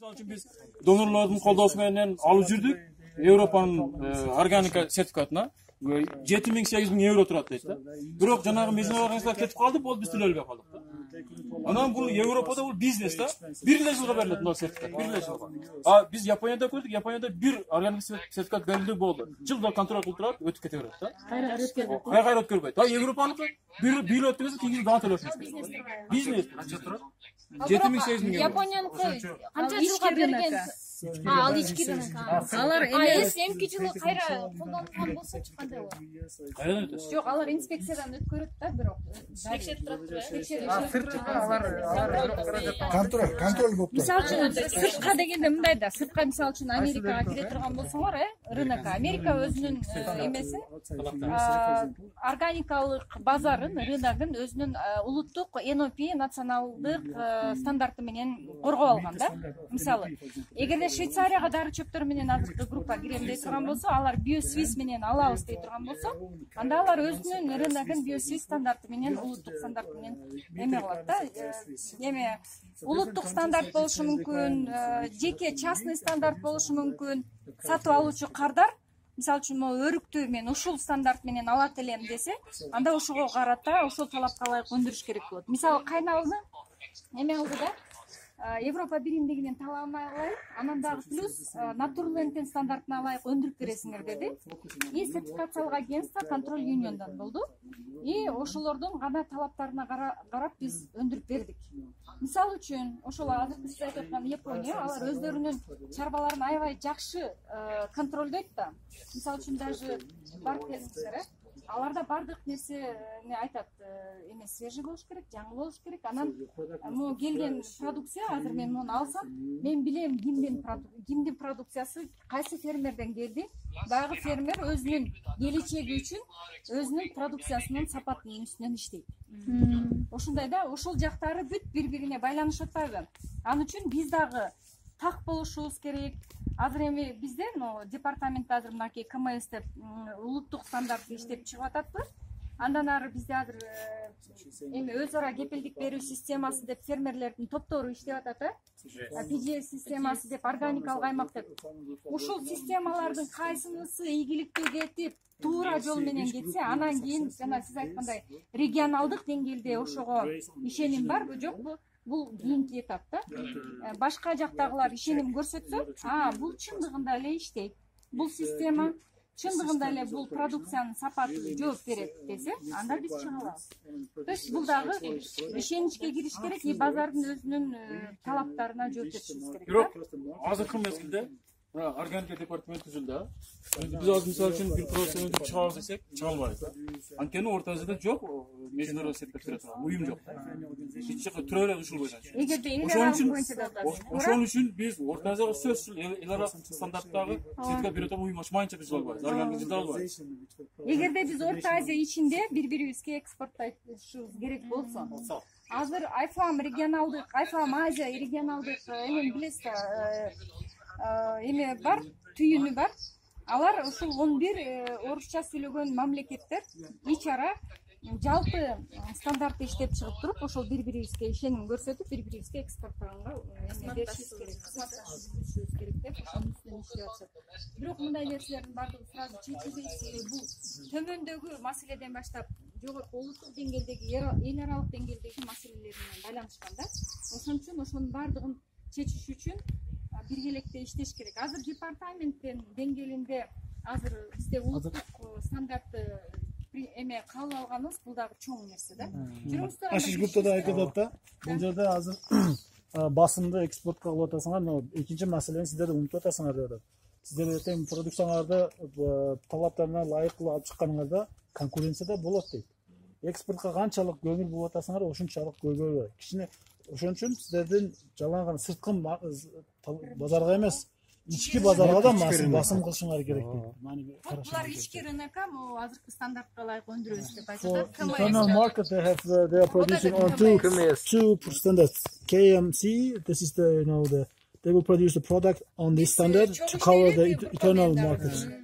Misal üçün biz donorların koldosu menен alıp жүрдük. Европанын органика сертификатына 7-8 euro турат дейт да. Бирок жанагы международный организациялар кетип калды, болду биз төлөй албай калдык да. Анан бул Европада бул бизнес да. Бир эле жылга берилет мына сертификат, бир эле жылга. А биз Японияда көрдүк, Японияда бир органик сертификат берилди болду. Жылда контроль кылып турат, өтүп кете берет да. Кайра өткөрбөйт. А Европаныкы бир өткөрсө кийин дагы төлөшөт. Бизнес канча турат? 7-8 euro. Японияныкы канча жылга берген? Ал ички рынок. Алар эмки жылы кайра колдонулган болсо чыккандай болот. Кайрадан өтөт? Жок, алар инспекциядан өткөрөт да, бирок текшерип турат. Контроль болуп турат. Мисалы үчүн сыртка дегенде мындай да, сыртка мисалы үчүн Америкага кире турган болсоңор, рынок Америка өзүнүн эмесин, органикалык базарын, рыногун өзүнүн улуттук НОП националдык стандарты менен коргоп алган да. Мисалы, эгерде Швейцарияга дары чөптөр менен азыркы группа кирем дей турган болсо, алар биосвиз менен алабыз дей турган болсо, анда алар өзүнүн рыногун биосвиз стандарты менен, улуттук стандарт менен эме кылат да. Эме улуттук стандарт болушу мүмкүн, жеке частный стандарт болушу мүмкүн. Сатып алуучу кардар мисалы үчүн могу өрүктү мен ушул стандарт менен алат элем десе, анда ошого карата ошол талапка ылайык өндүрүш керек болот. Мисалы кайналды эме кылды да, Европа биримдигинин талабына ылайык, анан дагы плюс Натурленддин стандартына ылайык өндүрүп бересиңер деди. И сертификациялык агентство контроль юниондан болду. И ошолордун гана талаптарына карап биз өндүрүп бердик. Мисалы үчүн, ошол азыркы сиз айтып аткан Япония, алар өздөрүнүн чарбаларын аябай жакшы контролдойт да. Мисалы үчүн даже барып келиңиздер, аларда бардык нерсени айтат, эме свежий болуш керек, жаңы болуш керек. Анан могу келген продукция, азыр мен муну алсам, мен билем кимдин продукциясы кайсы фермерден келди. Дагы фермер өзүнүн келечеги үчүн өзүнүн продукциясынын сапатынын үстүнөн иштейт. Ошондой да, ошол жактары бүт бири-бирине байланышып атпайбы? Ал үчүн биз дагы так болушубуз керек. Азыр эми бизде департаментте азыр мынакей КМС деп улуттук стандартты иштеп чыгып ататпыз. Андан ары бизде азыр эми өз ара кепилдик берүү системасы деп фермерлердин топтору иштеп атат, PGS системасы деп, органикалык аймак деп. Ушул системалардын кайсынысы ийгиликтүү кетип, туура жол менен кетсе, анан кийин жана сиз айткандай регионалдык деңгээлде ошого ишеним барбы, жокпу? Бул кийинки этап да. Башка жактагылар ишеним көрсөтсө, бул чындыгында эле иштейт. Бул система чындыгында эле бул продукциянын сапаты жооп берет десе, анда биз чыга алабыз. То есть бул дагы ишеничке кириш керек, и базардын өзүнүн талаптарына жооп беришибиз керек. Бирок азыркы мезгилде органика департаменти түзүлдү. Биз азыр мисалы үчүн бир продукцияны чыгабыз десек, чыга албайбыз. Анткени Орто Азияда жок, международный сертификат уюм жок. Эч жака тура эле ушул боюнча. Эгерде эл аралык боюнча да ошон үчүн биз Орто Азияга сөзсүз эл аралык стандарттагы сертификат берет уюм ачмайынча биз албайбыз. Органика жыда албайбыз. Эгерде биз Орто Азия ичинде бири-бирибизге экспорттошубуз керек болсо, азыр Айфам регионалдык, Айфам Азия регионалдык эми билесиз, эме бар, түйүнү бар. Алар ушул 11 орусча сүйлөгөн мамлекеттер ич ара жалпы стандартты иштеп чыгып туруп, ошол бири-бирибизге ишеним көрсөтүп, бири-бирибизге экспорттоого беришибиз керек, кызматташышыбыз керек деп ошонун үстүнөн иштеп атышат. Бирок мындай нерселердин бардыгы сразу чечилбейт. Бул төмөндөгү маселеден баштап жогорку улуттук деңгээлдеги, эл аралык деңгээлдеги маселелер менен байланышкан да. Ошон үчүн ошонун бардыгын чечиш үчүн биргеликте иштеш керек. Азыр департаменттин деңгээлинде азыр бизде улуттук стандартты эме кабыл алганыбыз бул дагы чоң нерсе да. Ашиш Гуптада айтып атты. Бул жерде азыр басымды экспортко кылып атасыңар, экинчи маселени сиздер унутуп атасыңар деп атат. Сиздер эртең продукцияларды талаптарына ылайык кылып алып чыкканыңарда конкуренцияда болот дейт. Экспортко канчалык көңүл буруп атасыңар, ошончалык көйгөй. Кичине ошон үчүн сиздердин жалган сырткы базарга эмес, ички базарга да басым кылышыңар керек дейт. Булар ички рынокко азыркы стандартка ылайык өндүрөбүз деп айтат. Internal market they are producing on two standards. KMC, this is they will produce the product on this standard to cover the internal market.